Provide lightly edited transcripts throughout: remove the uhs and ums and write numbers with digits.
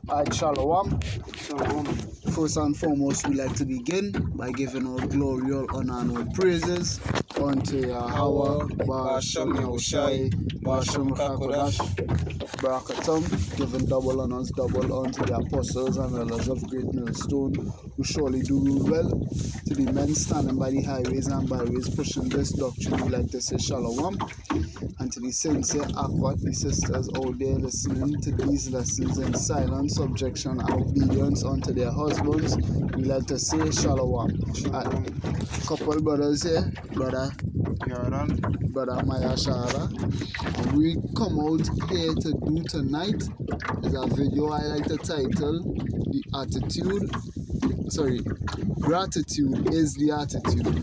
Alright, Shalom. Shalom. First and foremost, we like to begin by giving all glory, all honor, and all praises unto Yahweh, Ba'ashem Yahushai, Ba'ashem Kakodash, Barakatum, giving double honors, double unto the apostles and elders of Great Millstone, who surely do rule well, to the men standing by the highways and byways, pushing this doctrine, we like to say Shalom, and to the sincere Akwat, the sisters out there listening to these lessons in silent subjection and obedience unto their husbands, we like to say Shalom. Couple brothers here, brother Maya Shara. And we come out here to do tonight is a video I like to title Gratitude is the attitude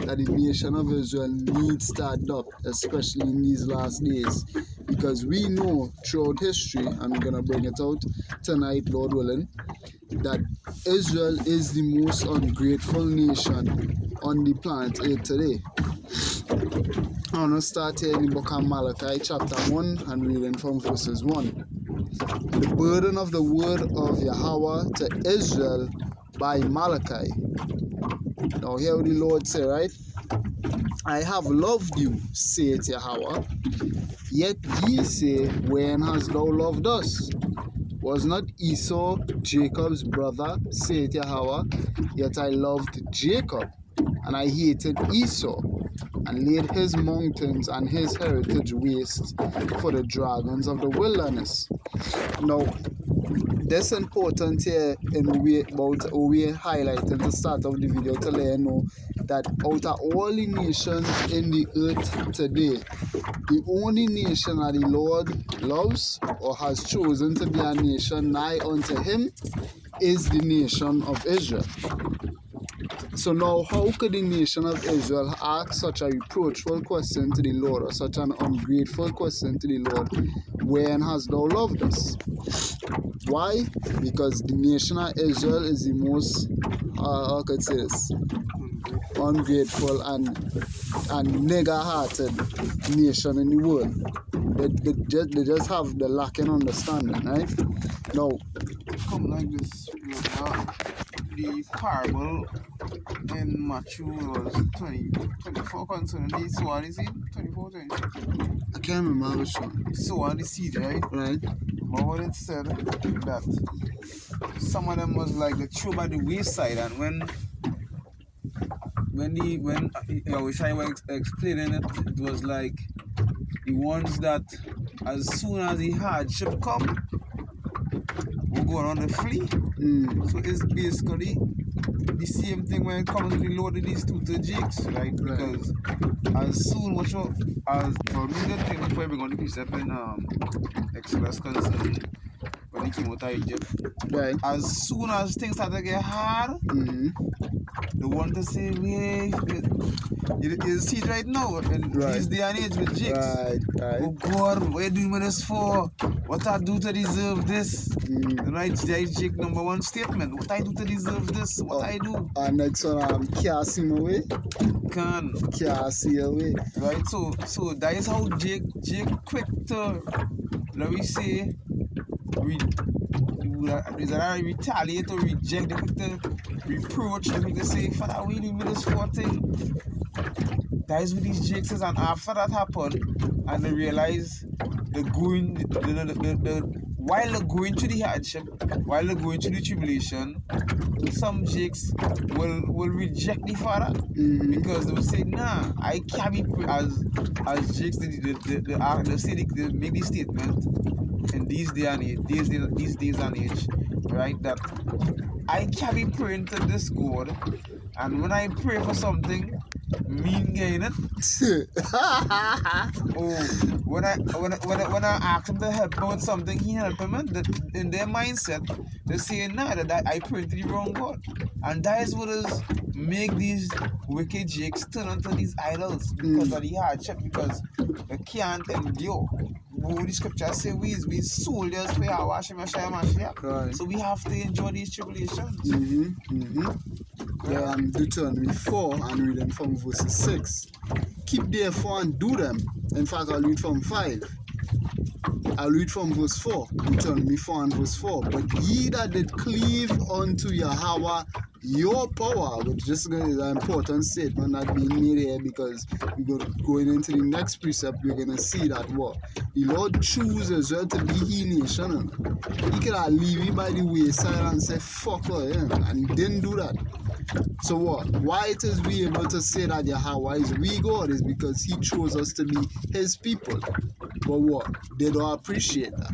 that the nation of Israel needs to adopt, especially in these last days, because we know throughout history, and we're going to bring it out tonight, Lord willing, that Israel is the most ungrateful nation on the planet Earth today. I'm going to start here in the book of Malachi chapter 1 and reading from verses 1. The burden of the word of Yahweh to Israel by Malachi. Now hear what the Lord say, right? I have loved you, saith Yahweh. Yet ye say, when hast thou loved us? Was not Esau Jacob's brother, saith Yahweh? Yet I loved Jacob, and I hated Esau, and laid his mountains and his heritage waste for the dragons of the wilderness. Now, this important here in a way about how we highlighted the start of the video to let you know that out of all the nations in the earth today, the only nation that the Lord loves or has chosen to be a nation nigh unto him is the nation of Israel. So now, how could the nation of Israel ask such a reproachful question to the Lord, or such an ungrateful question to the Lord, when hast thou loved us? Why? Because the nation of Israel is the most, how could I say this, ungrateful and nigger-hearted nation in the world. They just have the lacking understanding, right? Now, Come like this, the parable in Matthew was 24 concerning the sower and the seed, 24, 26. I can't remember which one. The sower and the seed, right? Right? But what it said that some of them was like the throw by the wayside, and when I wish I was explaining it, it was like the ones that as soon as the hardship come, will go on the flee. So it's basically the same thing when it comes to the Lord of these two jakes, right? Because as soon as for me the thing before we go on the precept in Exodus concerning when he came out of Egypt. Right. As soon as things start to get hard, they want to say, wait, you see it right now in this day and age with jakes. Right. Oh God, what are you doing with this for? What I do to deserve this? Right, there is Jake number one statement. What I do to deserve this? What I do? And next one, can't see my way. Can't see your way. Right, so that is how Jake quick to, let me say, retaliate or reject, they quick to reproach, they quick to say, Father, we do this for thing. That is what these jakes is, and after that happened, and they realize they're going, while they're going through the hardship, while they're going through the tribulation, some jakes will reject the Father because they will say, nah, I can't be as jakes they make the statement in these days and age, right? That I can't be praying to this God, and when I pray for something, mean gain it. When I ask him to help me with something, he help him. In their mindset, they say, nah, that I pray to the wrong God. And that is what is make these wicked jakes turn into these idols because of the hardship, because they can't endure. What the scripture say we soldiers for our Hashem Mashiach. Right. So we have to enjoy these tribulations. Deuteronomy 4 and reading from verses 6. Keep therefore and do them. In fact, I'll read from 5. I'll read from verse 4. Deuteronomy 4 and verse 4. But ye that did cleave unto Yahweh your power, which this is an important statement that being made here, because we're going into the next precept, we're going to see that what the Lord chooses Israel to be his nation. He could have leave you by the wayside and say fuck her, and he didn't do that. So what? Why it is we able to say that Yahweh is we God is because he chose us to be his people. But what? They don't appreciate that.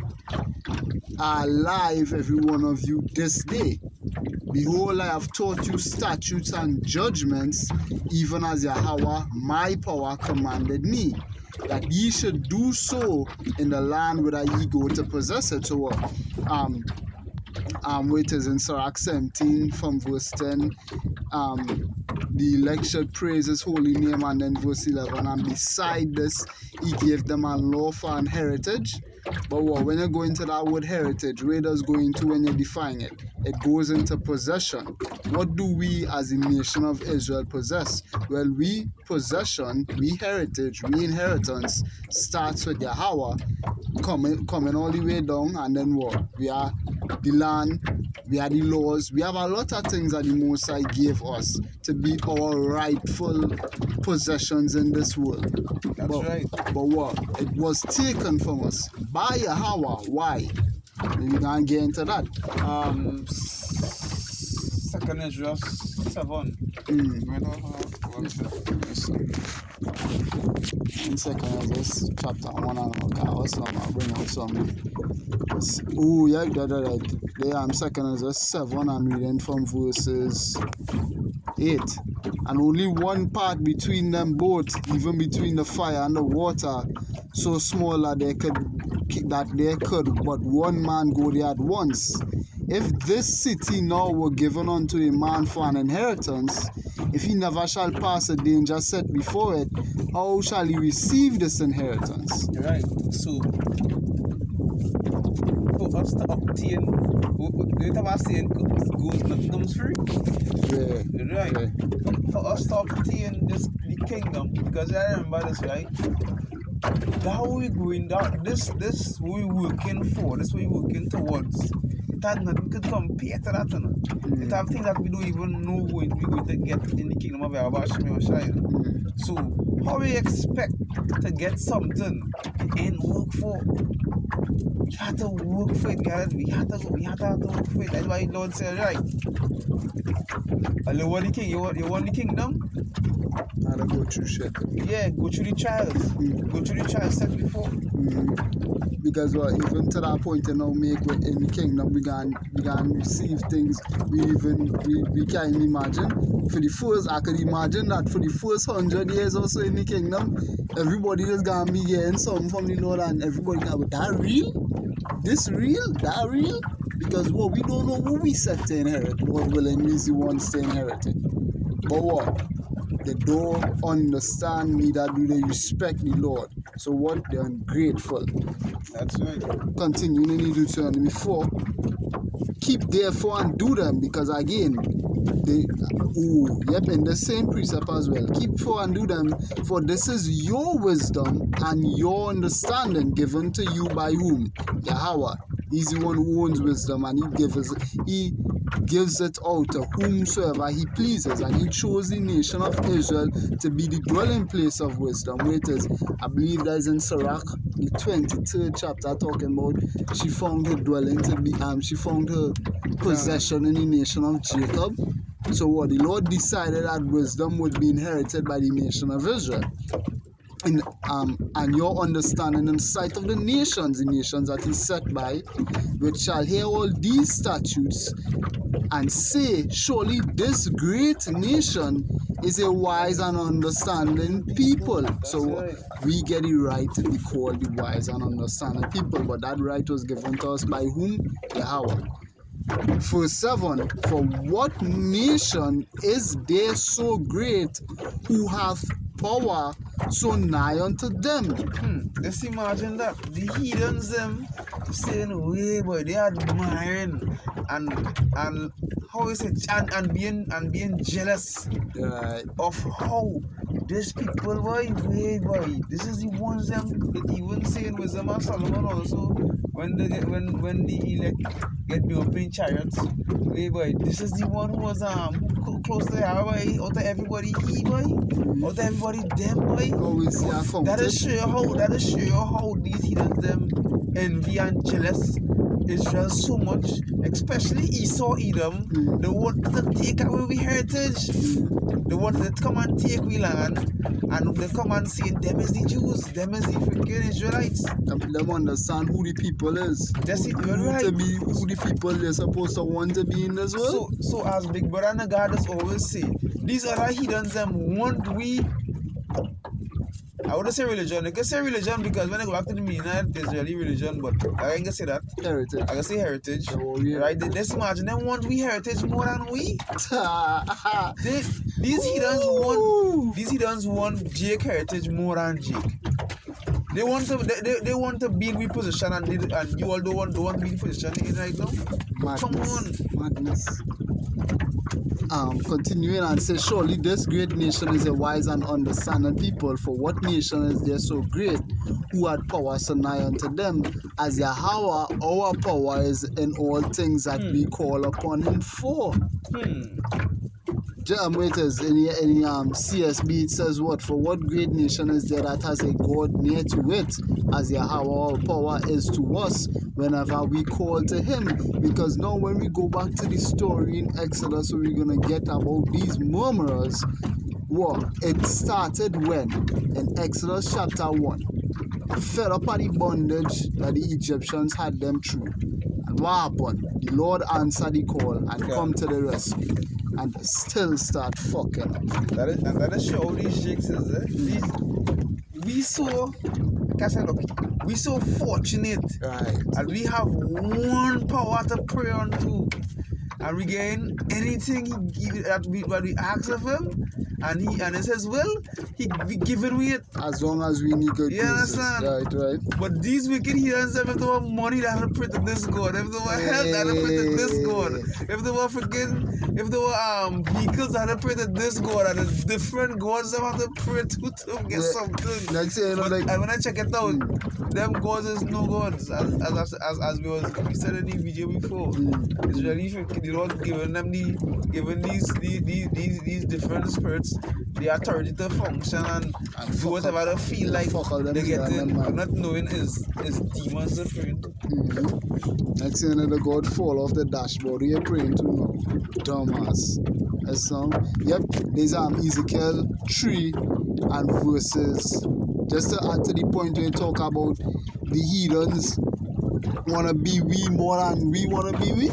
Alive, every one of you, this day. Behold, I have taught you statutes and judgments, even as Yahweh, my power, commanded me, that ye should do so in the land whither ye go to possess it. So what? It is in Sirach 17 from verse 10. The elect should praise his holy name, and then verse 11. And beside this, he gave them a law for an heritage. But what? When you go into that word heritage, where does go into when you define it? It goes into possession. What do we as a nation of Israel possess? Well, we possession, we heritage, we inheritance starts with Yahweh, coming all the way down, and then what? We are the land, we are the laws, we have a lot of things that the Most High gave us to be our rightful possessions in this world. That's right. But what? It was taken from us by Yahweh. Why? We can't get into that. 2nd Ezra 7. In 2nd Ezra chapter 1 and I'll bring out some. Oh, yeah, right. There I'm 2nd Ezra 7. I'm reading from verses 8. And only one part between them both, even between the fire and the water, so small that they could but one man go there at once. If this city now were given unto a man for an inheritance, if he never shall pass a danger set before it, how shall he receive this inheritance? Right. So for us to obtain, you have a saying, goes nothing comes free. Yeah. Right. Yeah. For us to obtain the kingdom, because I remember this, right? That we going down, this we working for, this we working towards. It has nothing to compare to that. It have things that we don't even know when we're going to get in the kingdom of Yahweh Shai. So how we expect to get something and work for? We have to work for it, guys. We have to work for it. That's why the Lord said, right? You want the king? You want the kingdom? And I go through shit. Yeah, go through the trials. Go through the trials set before. Because even to that point, make in the kingdom, we can receive things we can't imagine. I could imagine that for the first 100 years or so in the kingdom, everybody is gonna be getting something from the Lord, and everybody gonna be, that real? This real? That real? Because we don't know who we set to inherit. Lord willing, is the ones to inherit it. But what? They don't understand, neither do they respect the Lord. So what? They're ungrateful. That's right. Continuing in Deuteronomy 4. Keep therefore and do them, because again, in the same precept as well. Keep for and do them, for this is your wisdom and your understanding given to you by whom? Yahweh. He's the one who owns wisdom, and he gives it out to whomsoever he pleases. And he chose the nation of Israel to be the dwelling place of wisdom. Where it is, I believe that is in Sirach, the 23rd chapter, talking about she found her dwelling to be she found her possession in the nation of Jacob. So what? The Lord decided that wisdom would be inherited by the nation of Israel. And your understanding in sight of the nations that he set by, which shall hear all these statutes and say, surely this great nation is a wise and understanding people. So we get it right to be called the wise and understanding people, but that right was given to us by whom? Yahweh. Verse 7, for what nation is there so great who hath power so nigh unto them? Just imagine that. The heathens them saying, way boy, they are admiring and how is it and being jealous Right. of how This people, boy, this is the ones them that even saying Wisdom of Solomon also when the elect get me up in chariots. Hey boy, this is the one who was close to her, boy, out of everybody he boy, out of everybody them boy. Always see a fountain. That'll show you how these heathens them envy and jealous Israel so much, especially Esau Edom. They wanted to take away we heritage. They wanted to come and take we land, and they come and say them is the Jews, them is the freaking Israelites. Them understand who the people is. That's it, you're Who right. to be who the people they're supposed to want to be in this world. So as Big Brother and the God always say, these other heathens them want we. I wouldn't say religion. I can say religion because when I go back to the meaning, it's really religion, but I can say that. Heritage. I can say heritage. Oh, yeah. Right? Let's imagine them want we heritage more than we. These heathens want Jake heritage more than Jake. They want to be in we position and you all don't want to be in position right now. Madness. Come on. Madness. Continuing and say, surely this great nation is a wise and understanding people. For what nation is there so great, who had power so nigh unto them? As Yahweh, our power is in all things that we call upon him for. Wait, is in CSB it says what? For what great nation is there that has a God near to it, as Yahweh our power is to us whenever we call to him? Because now when we go back to the story in Exodus, we're gonna get about these murmurers. What? It started when? In Exodus chapter 1. Fed up at the bondage that the Egyptians had them through. And what happened? The Lord answered the call and come to the rescue. And still start fucking up. That is show these jigs is we so we so fortunate, right? And we have one power to pray unto, and we gain anything that we ask of him, and he says, well, he give it with it. As long as we need good. You understand? Right. But these wicked heathens, if they want money, they have to pray to this God. If they want health, they have to pray to this God. If they want vehicles, they have to pray to this God. And the different gods they have to pray to get something. Like say, and when I check it out, them gods is no gods. As we said in the video before, it's really the Lord giving these different spirits the authority to function and do whatever they feel like they get it. Not knowing is demons they're praying to. Next thing the God fall off the dashboard. You're praying to now. Dumbass. Yep, there's Ezekiel 3 and verses. Just to add to the point where you talk about the heathens wanna be we more than we wanna be we.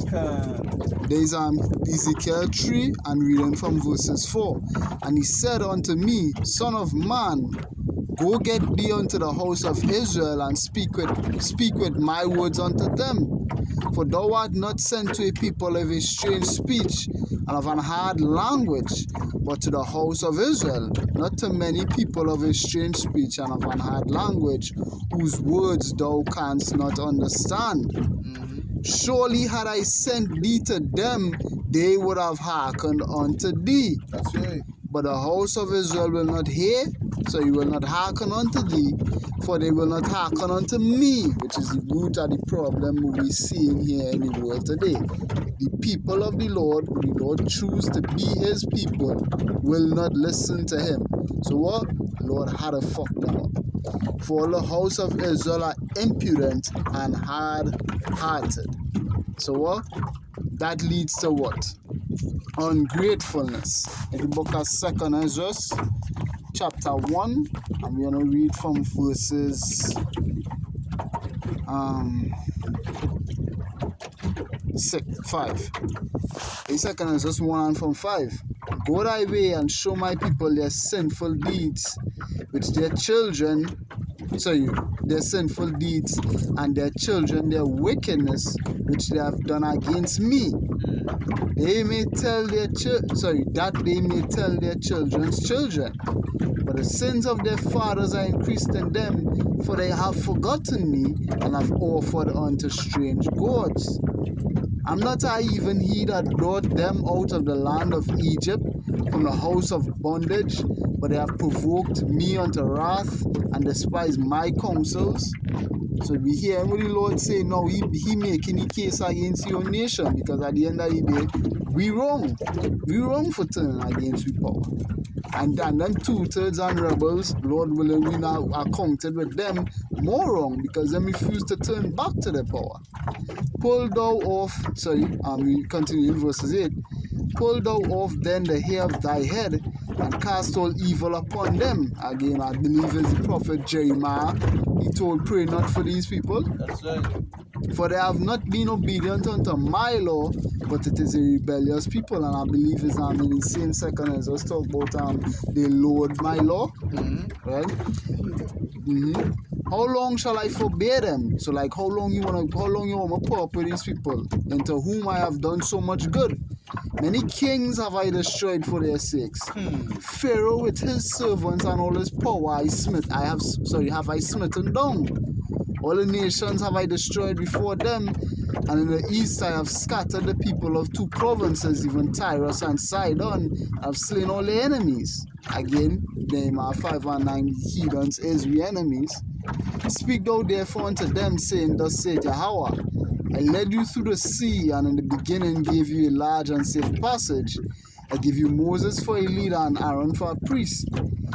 There's Ezekiel 3 and reading from verses 4. And he said unto me, Son of man, go get thee unto the house of Israel and speak with my words unto them. For thou art not sent to a people of a strange speech and of an hard language, but to the house of Israel, not to many people of a strange speech and of an hard language, whose words thou canst not understand. Surely had I sent thee to them, they would have hearkened unto thee. That's right. But the house of Israel will not hear, so he will not hearken unto thee, for they will not hearken unto me, which is the root of the problem we see here in the world today. The people of the Lord, who the Lord choose to be his people, will not listen to him. So what? The Lord had to fuck them up. For the house of Israel are impudent and hard-hearted. So what? That leads to what? Ungratefulness. In the book of 2 Ezra, chapter 1, and we're going to read from verses 5. In 2 Ezra 1 and from 5. Go thy way and show my people their sinful deeds, which their sinful deeds, and their children their wickedness, which they have done against me. They may tell that they may tell their children's children. But the sins of their fathers are increased in them, for they have forgotten me, and have offered unto strange gods. Am not I even he that brought them out of the land of Egypt, from the house of bondage? but they have provoked me unto wrath and despised my counsels. So we hear what the Lord say now, he making the case against your nation, because at the end of the day, we wrong. We wrong for turning against we power. And then 2/3 and rebels, Lord willing, we now are counted with them more wrong, because them refuse to turn back to their power. Pull thou off, we continue in verses 8. Pull thou off then the hair of thy head, and cast all evil upon them. Again, I believe it's the prophet Jeremiah. He told, pray not for these people. That's right. For they have not been obedient unto my law, but it is a rebellious people. And I believe it's in the same second as us talk about they lowered my law. Right? How long shall I forbear them? So like how long you want to put up with these people, into whom I have done so much good? Many kings have I destroyed for their sakes. Pharaoh with his servants and all his power have I smitten down. All the nations have I destroyed before them, and in the east I have scattered the people of 2 provinces, even Tyrus and Sidon. I have slain all the enemies. Again, Nehemiah 5 and 9, heathens is we enemies. Speak thou therefore unto them, saying, thus saith Yahweh, I led you through the sea, and in the beginning gave you a large and safe passage. I give you Moses for a leader and Aaron for a priest.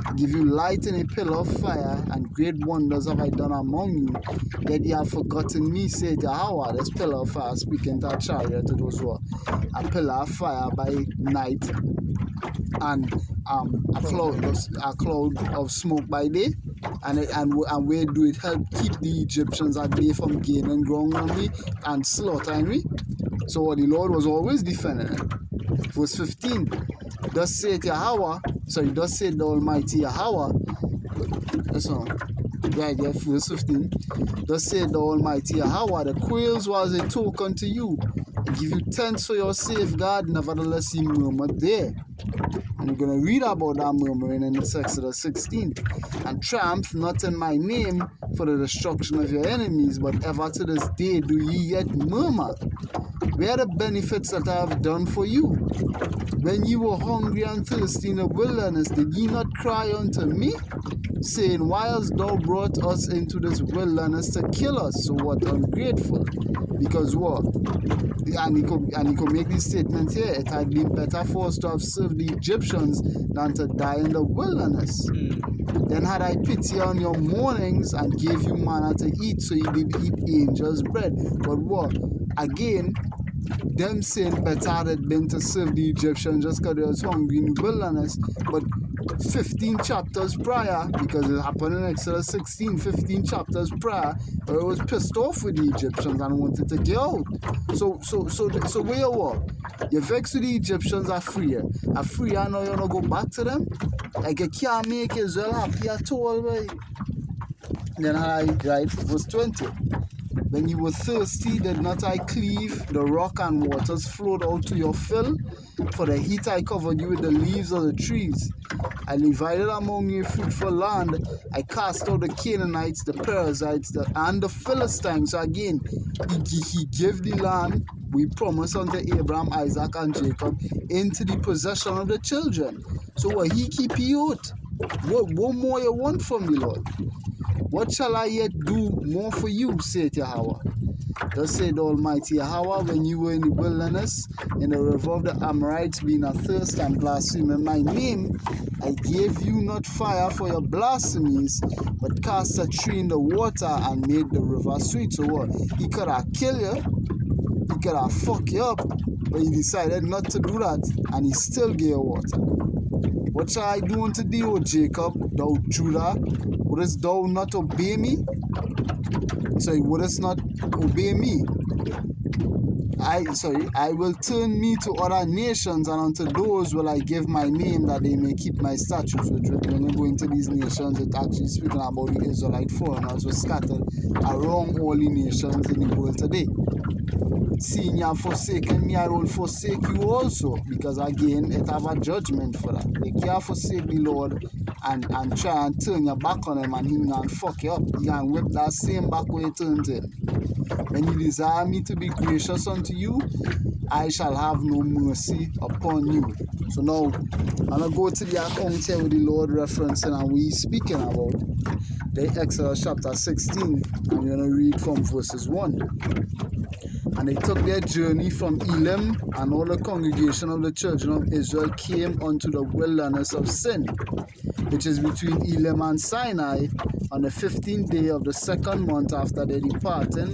I give you light in a pillar of fire, and great wonders have I done among you. Yet ye have forgotten me, saith Yahweh. This pillar of fire speaking to a chariot, to those who are a pillar of fire by night, and a cloud of smoke by day. And where do it help keep the Egyptians at bay from gaining ground on me and slaughtering me? So the Lord was always defending it. Verse 15, thus saith the Almighty Yahweh. Verse 15, thus saith the Almighty Yahweh, the quails was a token to you. I give you tents for your safeguard, nevertheless he murmured there. And we're going to read about that murmuring in Exodus 16. And triumph not in my name for the destruction of your enemies, but ever to this day do ye yet murmur. Where are the benefits that I have done for you? When ye were hungry and thirsty in the wilderness, did ye not cry unto me, saying, why hast thou brought us into this wilderness to kill us? So what, ungrateful? Because what? And he could make this statement here, it had been better for us to have served the Egyptians than to die in the wilderness. Then had I pity on your mournings and gave you manna to eat, so ye did eat angels' bread. But what? Again, them saying better had it been to serve the Egyptians just because they was hungry in the wilderness. But 15 chapters prior, because it happened in Exodus 16, 15 chapters prior, it was pissed off with the Egyptians and wanted to get out. So where you what? You vex with the Egyptians are freer. Are freer now you wanna go back to them? Like you can't make Israel happy at all, right? Then I write verse 20. When you were thirsty, did not I cleave the rock and waters flowed out to your fill? For the heat I covered you with the leaves of the trees. I divided among you fruitful land. I cast out the Canaanites, the Perizzites, and the Philistines. So again, he gave the land we promised unto Abraham, Isaac, and Jacob into the possession of the children. So what he keep you out? What more you want from me, Lord? What shall I yet do more for you, saith Yahweh? Thus said the Almighty Yahweh, when you were in the wilderness, in the river of the Amorites, being athirst and blaspheming my name, I gave you not fire for your blasphemies, but cast a tree in the water and made the river sweet. So what? He could have killed you, he could have fucked you up, but he decided not to do that, and he still gave you water. What shall I do unto thee, O Jacob, thou Judah? Wouldest thou not obey me? Wouldest not obey me? I will turn me to other nations, and unto those will I give my name, that they may keep my statutes. Which when you go into these nations, it actually speaking about the Israelite foreigners who scattered around all the nations in the world today. Seeing you have forsaken me, I will forsake you also, because again, it have a judgment for that. They can't forsake the Lord and try and turn your back on him, and he can fuck you up. He can whip that same back way you turned to him. When you desire me to be gracious unto you, I shall have no mercy upon you. So now, I'm going to go to the account here with the Lord referencing, and we speaking about the Exodus chapter 16, and we're going to read from verses 1. And they took their journey from Elim, and all the congregation of the children of Israel came unto the wilderness of Sin, which is between Elim and Sinai, on the 15th day of the second month after their departing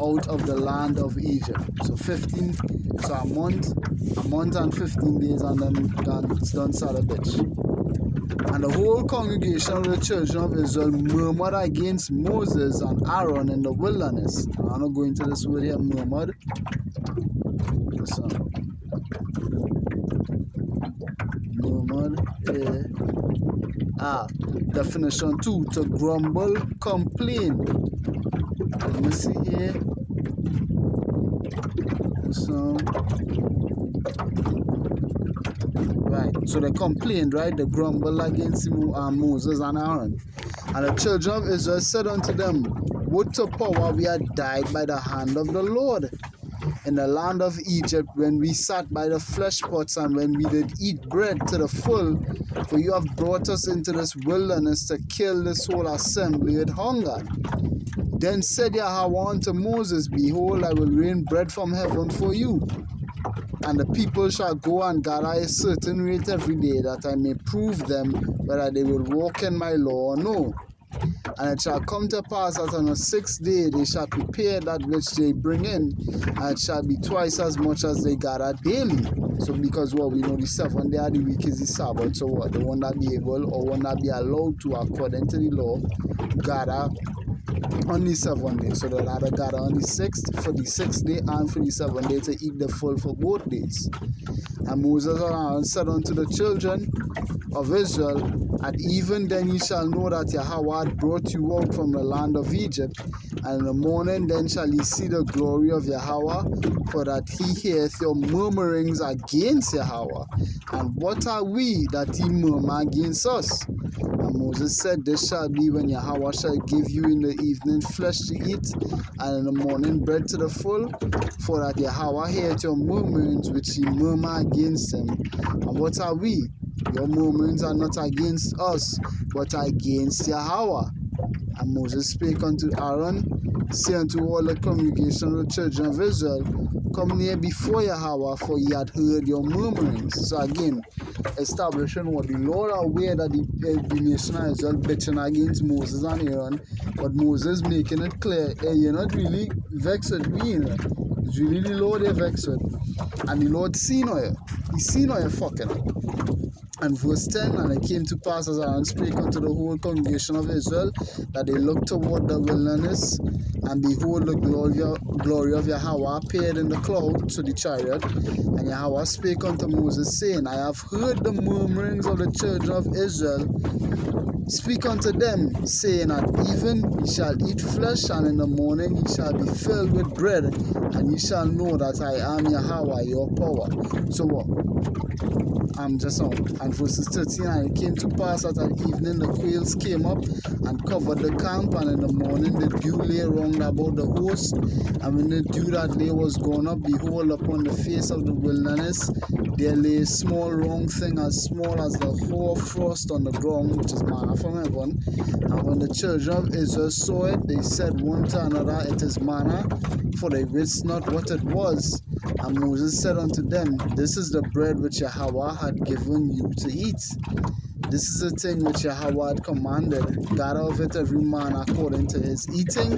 out of the land of Egypt. So a month and 15 days, and then it's done Saturday. And the whole congregation of the children of Israel murmured against Moses and Aaron in the wilderness. I'm not going into this word here, murmured. Listen. Murmured. Definition 2, to grumble, complain. Let me see here. So, right, so they complained, right? They grumbled against Moses and Aaron. And the children of Israel said unto them, would to power we had died by the hand of the Lord in the land of Egypt, when we sat by the flesh pots and when we did eat bread to the full, for you have brought us into this wilderness to kill this whole assembly with hunger. Then said Yahweh unto Moses, behold, I will rain bread from heaven for you, and the people shall go and gather a certain rate every day, that I may prove them whether they will walk in my law or no. And it shall come to pass that on the 6th day they shall prepare that which they bring in, and it shall be twice as much as they gather daily. So because we know the 7th day of the week is the Sabbath, so they will not be able or will not be allowed to, according to the law, gather on the 7th day. So they'll either gather on the 6th for the 6th day and for the 7th day to eat the full for both days. And Moses and Aaron said unto the children of Israel, at even then ye shall know that Yahweh had brought you out from the land of Egypt, and in the morning then shall ye see the glory of Yahweh, for that he heareth your murmurings against Yahweh. And what are we that ye murmur against us? And Moses said, this shall be when Yahweh shall give you in the evening flesh to eat, and in the morning bread to the full, for that Yahweh heareth your murmurings which ye murmur against him. And what are we? Your murmurings are not against us, but against Yahweh. And Moses spake unto Aaron, saying unto all the congregation of the children of Israel, come near before Yahweh, for he had heard your murmurings. So again, establishing what the Lord are aware that the nation of Israel bitching against Moses and Aaron, but Moses making it clear, hey, you're not really vexed with me, you know? It's really the Lord you're vexed with. And the Lord seen how you. He seen how you fucking up. And verse 10, and it came to pass as Aaron spake unto the whole congregation of Israel, that they looked toward the wilderness, and behold, the glory of Yahweh appeared in the cloud to the chariot. And Yahweh spake unto Moses, saying, I have heard the murmurings of the children of Israel. Speak unto them, saying, at even ye shall eat flesh, and in the morning ye shall be filled with bread, and ye shall know that I am Yahweh, your power. So what? Just on. And verses 13, and it came to pass that at evening the quails came up and covered the camp, and in the morning the dew lay round about the host. And when the dew that lay was gone up, behold, upon the face of the wilderness there lay a small round thing as small as the hoar frost on the ground, which is manna from heaven. And when the children of Israel saw it, they said one to another, it is manna, for they wist not what it was. And Moses said unto them, this is the bread which Yahweh had given you to eat. This is the thing which Yahweh had commanded. Gather of it every man according to his eating,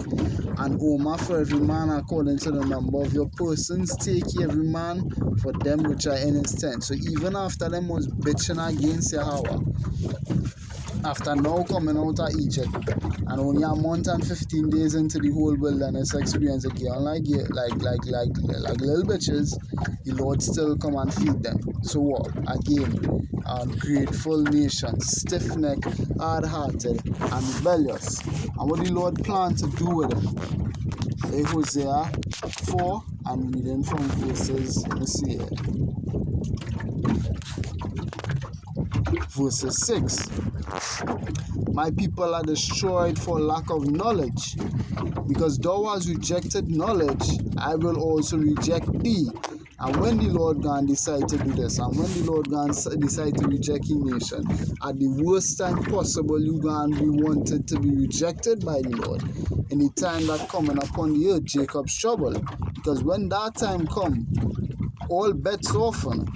and omer for every man according to the number of your persons. Take ye every man for them which are in his tent. So even after them was bitching against Yahweh, after now coming out of Egypt, and only a month and 15 days into the whole wilderness experience again, like little bitches, the Lord still come and feed them. So what? Again, ungrateful nation, stiff-necked, hard-hearted, and rebellious. And what the Lord planned to do with them? In Hosea 4, and reading from verses, let me see here. verses 6. My people are destroyed for lack of knowledge. Because thou hast rejected knowledge, I will also reject thee. And when the Lord God decide to do this, and when the Lord God decide to reject his nation, at the worst time possible, you going to be wanted to be rejected by the Lord. In the time that coming upon the earth, Jacob's trouble. Because when that time come, all bets off on it.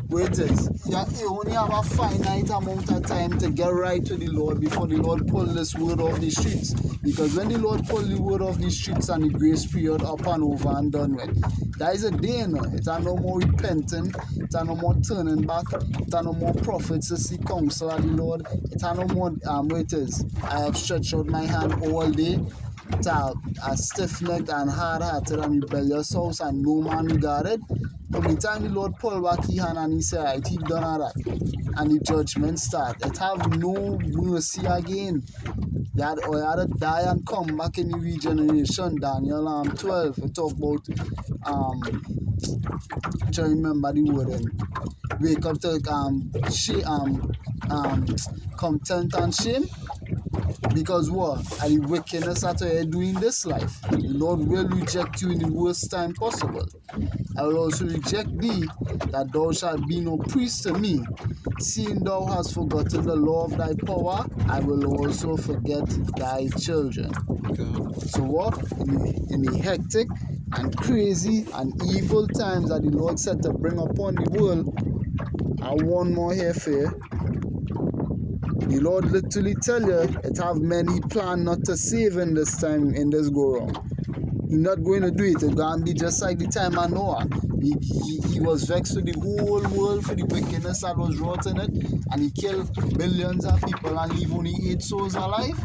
Wait is, you only have a finite amount of time to get right to the Lord before the Lord pull this word off the streets. Because when the Lord pull the word off the streets and the grace period up and over and done with, that is a day now. It's no more repenting, it's no more turning back, it's no more prophets to see counsel of the Lord, it's no more, wait is, I have stretched out my hand all day to a stiff-necked and hard-hearted and rebellious house and no man regarded. From the time the Lord pull back his hand and he said, right, he done all that. And the judgment start. It have no mercy again. You had to die and come back in the regeneration. Daniel 12. We talk about try to remember the word then. Wake up to content and shame. Because what? And the wickedness that you are doing this life. The Lord will reject you in the worst time possible. I will also reject thee, that thou shalt be no priest to me. Seeing thou hast forgotten the law of thy power, I will also forget thy children. So what? In the hectic and crazy and evil times that the Lord said to bring upon the world, I one more here for you. The Lord literally tell you, it have many plan not to save in this time, in this go round. He's not going to do it. It's going to be just like the time of Noah. He was vexed with the whole world for the wickedness that was wrought in it, and he killed billions of people and leave only 8 souls alive.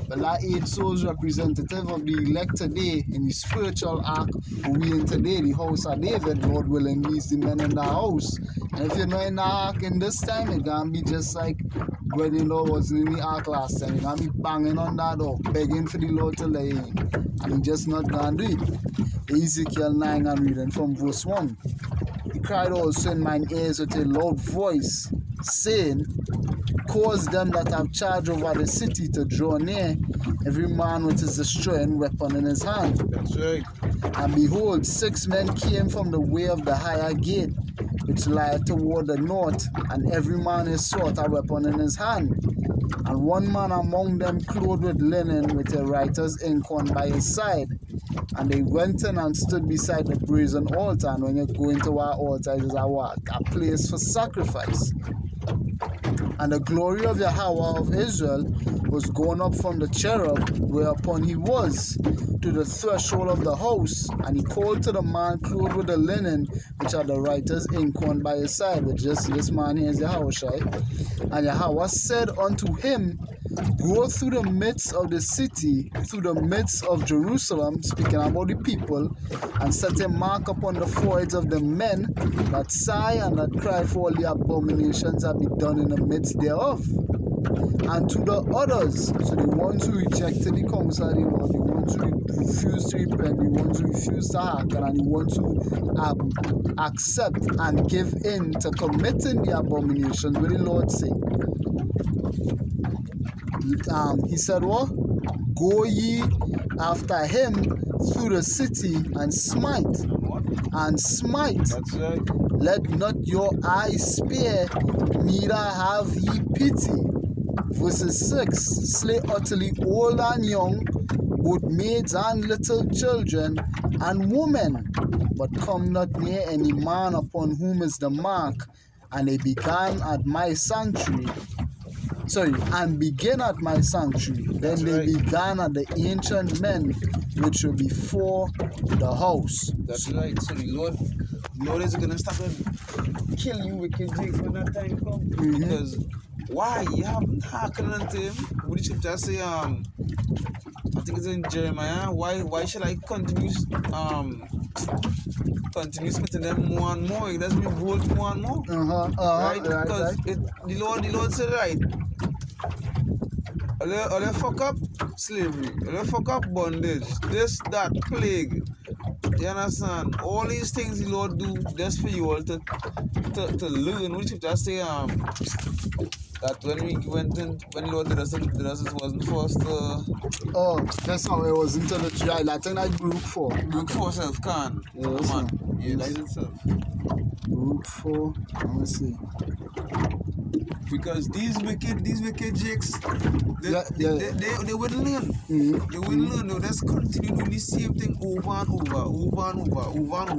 But that 8 souls representative of the elect today in the spiritual ark we in today, the house of David. Lord willing, these the men in the house. And if you're not in the ark in this time, it's going to be just like when the Lord wasn't in the ark last time. You're going to be banging on that door, begging for the Lord to let you in. And he just not going to do it. Ezekiel 9, I'm reading from verse 1. He cried also in mine ears with a loud voice, saying, cause them that have charge over the city to draw near, every man with his destroying weapon in his hand. That's right. And behold, 6 men came from the way of the higher gate, which lieth toward the north, and every man is sought a weapon in his hand. And one man among them clothed with linen, with a writer's inkhorn by his side. And they went in and stood beside the brazen altar. And when you go into our altar, it is a place for sacrifice. And the glory of Yahweh of Israel was gone up from the cherub whereupon he was to the threshold of the house. And he called to the man clothed with the linen, which had the writer's inkhorn by his side, which just this man here is Yahushai. And Yahweh said unto him, go through the midst of the city, through the midst of Jerusalem, speaking about the people, and set a mark upon the foreheads of the men that sigh and that cry for all the abominations that be done in the midst thereof. And to the others, so the ones who rejected the counsel of the Lord, the ones who refused to repent, the ones who refused to hearken, and the ones who accept and give in to committing the abominations, what the Lord say? He said, what? Go ye after him through the city and smite. And smite. That's right. Let not your eyes spare, neither have ye pity. Verses 6. Slay utterly old and young, both maids and little children, and women, but come not near any man upon whom is the mark. And they began at my sanctuary. And begin at my sanctuary. Then they began at the ancient men which were before the house. That's right. So the Lord is going to start and kill you wicked Jakes when that time comes. Because why? You haven't hearkened unto him. What the scripture say? I think it's in Jeremiah. Why should I continue spitting them more and more? It doesn't revolt more and more. Right? Because the Lord said, right, All they fuck up slavery, all they fuck up bondage, this, that, plague. You understand? All these things the Lord do just for you all to learn. Which if just say that when we went in, when Lord did us, it wasn't for us to Oh, that's how it was into the trial. I think that group 4. look for self can. Yeah, Come that's on. Yeah, that's itself. Group 4. Let me see. Because these wicked jakes, Yeah. they wouldn't learn. Mm-hmm. They wouldn't learn. They'll just continue doing the same thing over and over. Brother,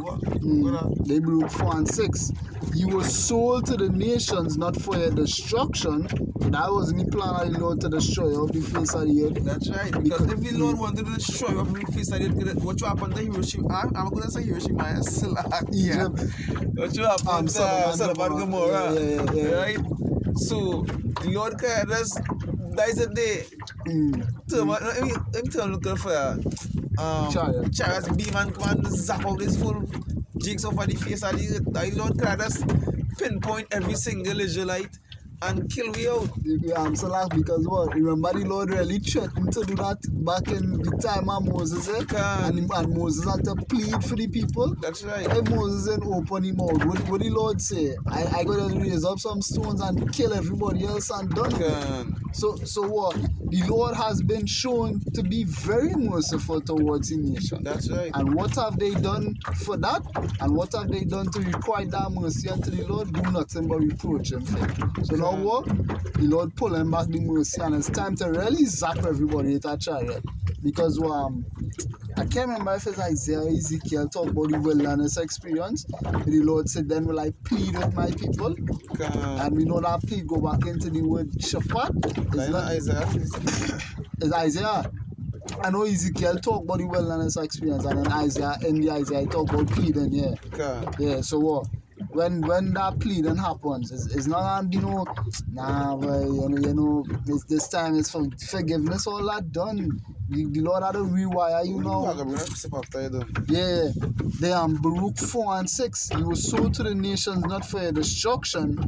They broke 4 and 6. You were sold to the nations, not for your destruction. That wasn't the plan of the Lord to destroy you off the face of the earth. that's right. Because if the Lord wanted to destroy you, what happened to Hiroshima? I'm going to say Hiroshima and Slack. Yeah. Egypt. What happened to Sodom and Gomorrah? Yeah. Right? So, the Lord can just, that is a day. Let me tell you, look for chariots beam and come and zap out this full jigs off of the face of the earth. The Lord can just pinpoint every single Israelite and kill we out. I'm so laugh because what? Remember the Lord really threatened to do that back in the time of Moses, and Moses had to plead for the people. That's right. If Moses didn't open him out, what the Lord say? I gotta raise up some stones and kill everybody else and done with it. So what? The Lord has been shown to be very merciful towards the nation. That's right. And what have they done for that? And what have they done to require that mercy unto the Lord? Do nothing but reproach him for it. So now what? The Lord pulling back the mercy, and it's time to really zap everybody at that chariot. Because I can't remember if it's Isaiah or Ezekiel talk about the wilderness experience. The Lord said, then will I plead with my people? And we know that plead go back into the word shepherd. It's not Isaiah. It's Isaiah. I know Ezekiel talk about the wilderness experience, and then Isaiah talk about pleading, yeah. Yeah, so what? When that pleading happens, it's not gonna be it's this time it's for forgiveness, all that done. The Lord had to rewire you now. Yeah, they Baruch 4 and 6. You were sold to the nations not for your destruction,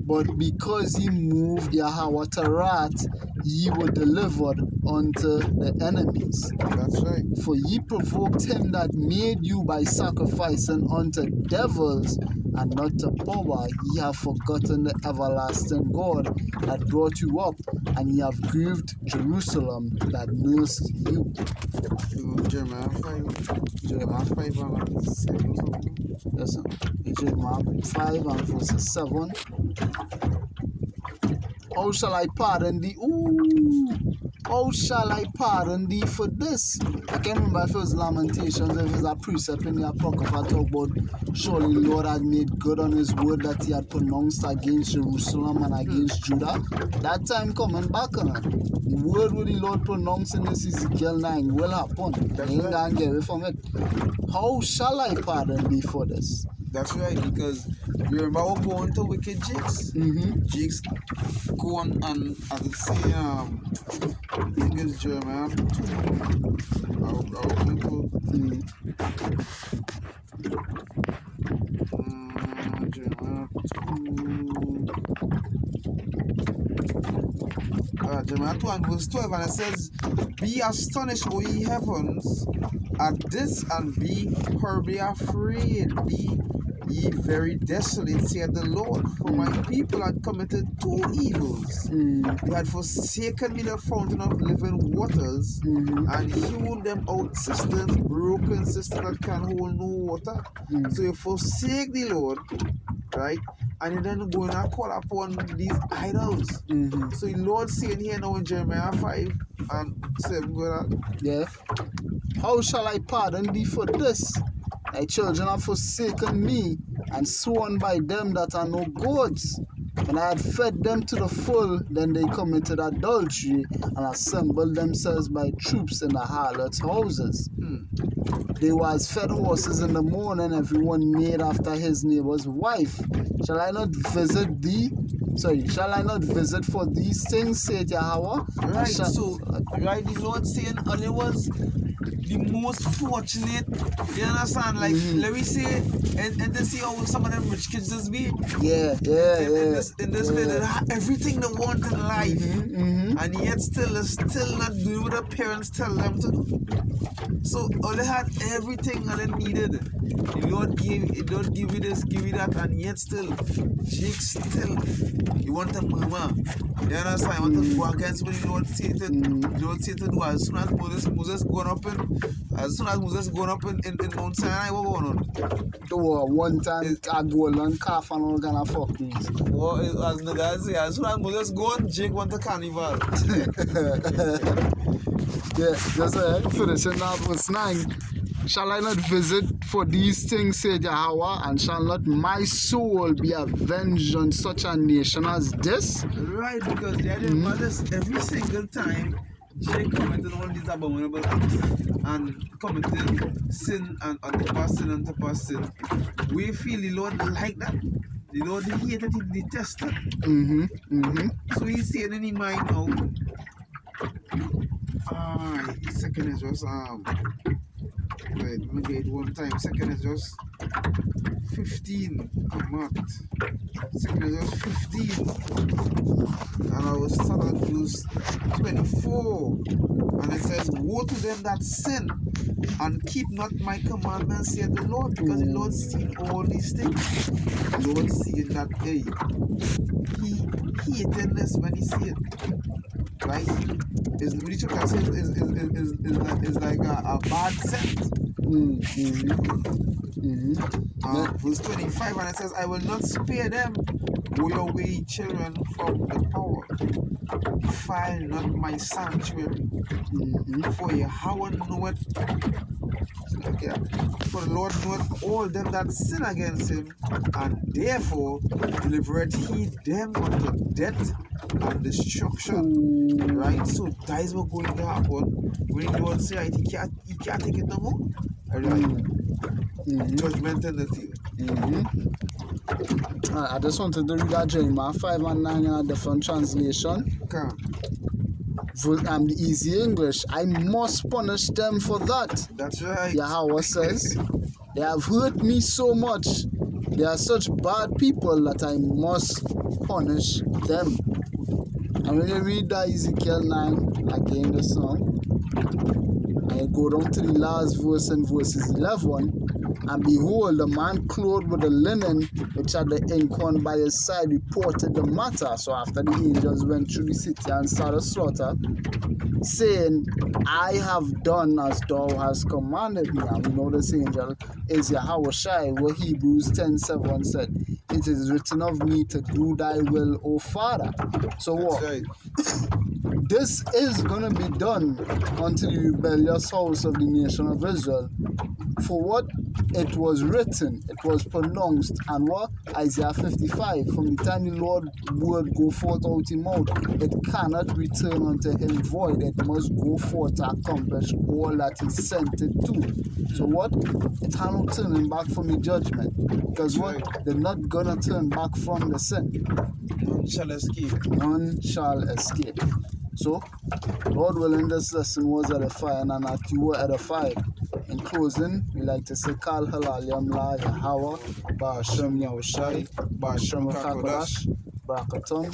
but because ye moved Yahweh to wrath, ye were delivered unto the enemies. That's right. For ye provoked him that made you by sacrificing unto devils and not to power. Ye have forgotten the everlasting God that brought you up, and ye have grieved Jerusalem that nursed you. Jeremiah 5 and 7. Listen, Jeremiah 5 and verses 7. How shall I pardon thee? How shall I pardon thee for this? I can't remember if it was Lamentations, if it's a precept in the Apocrypha talk about surely the Lord had made good on his word that he had pronounced against Jerusalem and against Judah. That time coming back on it. The word what the Lord pronounced in this Ezekiel 9 will happen. You ain't gonna get away from it. How shall I pardon thee for this? That's right, because you remember we're going to wicked jigs. Jigs go on and as it say, I think it's Jeremiah 2. Jeremiah 2. Jeremiah 2 and verse 12, and it says, be astonished, O ye heavens, at this, and be horribly afraid. Be ye very desolate, saith the Lord, for my people had committed 2 evils. They had forsaken me the fountain of living waters, and hewn them out cisterns, broken cisterns that can hold no water. So you forsake the Lord, right? And you then go and call upon these idols. So the Lord saying here now in Jeremiah 5 and 7, yeah. How shall I pardon thee for this? Thy children have forsaken me, and sworn by them that are no gods. When I had fed them to the full, then they committed adultery, and assembled themselves by troops in the harlots' houses. They were as fed horses in the morning, everyone made after his neighbor's wife. Shall I not visit thee? Shall I not visit for these things, saith Yahweh? Right, so, right, the Lord saying, and it was the most fortunate. You understand? Like, let me say, and then see how some of them rich kids just be. Yeah, In this way, they have everything they want in life, and yet still not doing what their parents tell them to do. So all they had everything and they needed. The Lord give you this, give you that, and yet still, Jake still, you want to murmur. You understand? You want to go against what the Lord said to do. As soon as Moses gone up in Mount Sinai, what going on? The war, one time, a golden calf and all kind of fuck things. Well, as the guys say, as soon as Moses gone, Jake want the carnival. Yeah, just finishing that verse 9. Shall I not visit for these things, said Yahweh, and shall not my soul be avenged on such a nation as this? Right, because they are the mothers every single time Jake committed all these abominable acts and committed sin and on top of sin. We feel the Lord like that. The Lord hated it, detested. So he's saying in his mind now, second is just wait, let me get it one time. Second is just 15 a month. Second is just 15. And I was start at verse 24. And it says, woe to them that sin and keep not my commandments, saith the Lord, because the Lord seen all these things. The Lord seeing that, hey, he hated this when he see it. Right? Is like a bad scent. Verse 25, and it says, I will not spare them. Go your way, children, from the power. Defile not my sanctuary. For Yahweh knoweth, for the Lord knoweth all them that sin against him, and therefore delivereth he them unto death and destruction. Right? So that is what going to happen when the Lord say, right, he can't take it no more. Right? Judgment in the field. I just wanted to read that Jeremiah 5 and 9 in a different translation. Okay. The easy English. I must punish them for that. That's right. Yahweh says, they have hurt me so much. They are such bad people that I must punish them. And when you read that Ezekiel 9, again the song, and you go down to the last verse in verses 11, and behold, the man clothed with the linen, which had the ink on by his side, reported the matter. So after the angels went through the city and saw the slaughter, saying, I have done as thou hast commanded me. And we know this angel is Yahweh Shai, where Hebrews 10:7 said, it is written of me to do thy will, O Father. So That's what? right. This is going to be done unto the rebellious house of the nation of Israel. For what it was written, it was pronounced, and what? Isaiah 55. From the time the Lord word go forth out his mouth, it cannot return unto him void. It must go forth to accomplish all that he sent it to. So what? It has no turning back from the judgment. Because what? They're not going to turn back from the sin. None shall escape. None shall escape. So, Lord willing, this lesson was edifying and that you were edified. In closing, we like to say, Kal Halal Yamla Yahweh, Ba'ashem Yahushai, Ba'ashem Kakodash, Barakaton,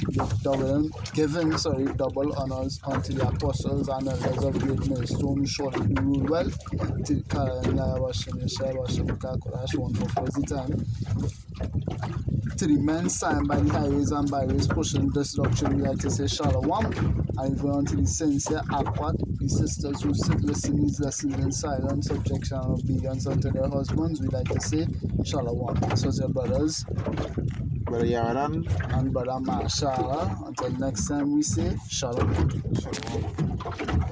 giving double honors unto the apostles and elders of Great Millstone, surely who rule well, till Kal Ba'ashem Yashai, Ba'ashem Kakodash, one for the time. To the men signed by the highways and byways pushing this doctrine, we like to say Shalom. And if we want to the sincere Akpat, the sisters who sit listening these lessons in silence, subjection and obedience unto their husbands, we like to say Shalom. This was your brothers, Brother Yaradan and Brother Mashallah. Until next time, we say Shalom. Shalom.